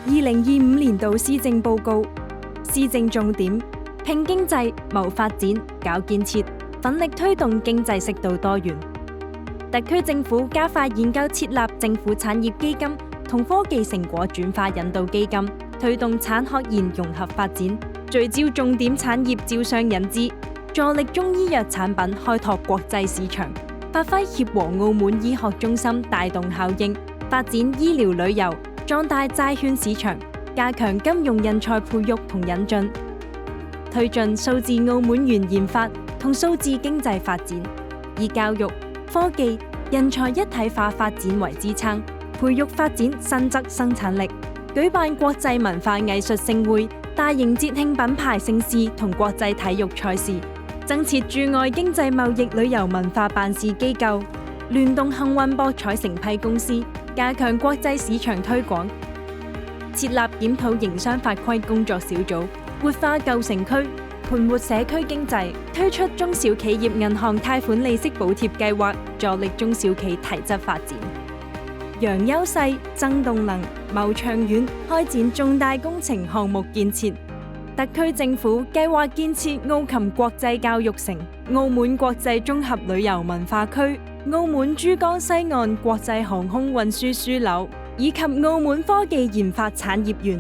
2025年度施政報告，施政重點：拼經濟、謀發展、搞建設，奮力推動經濟適度多元。特區政府加快研究設立政府產業基金同科技成果轉化引導基金，推動產學研融合發展，聚焦重點產業招商引資，助力中醫藥產品開拓國際市場，發揮協和澳門醫學中心帶動效應，發展醫療旅遊，壯大債券市場，加強金融人才培育同引進，推進數字澳門園研發同數字經濟發展，以教育、科技、人才一體化發展為支撐，培育發展新質生產力，舉辦國際文化藝術盛會、大型節慶品牌盛事同國際體育賽事，增設駐外經濟貿易旅遊文化辦事機構，聯動幸運博彩承批公司，加強國際市場推廣，設立檢討營商法規工作小組，活化舊城區，盤活社區經濟，推出中小企業銀行貸款利息補貼計劃，助力中小企提質發展。揚優勢、增動能、謀長遠，開展重大工程項目建設。特區政府計劃建設澳琴國際教育城、澳門國際綜合旅遊文化區、澳門珠江西岸國際航空運輸樞紐，以及澳門科技研發產業園。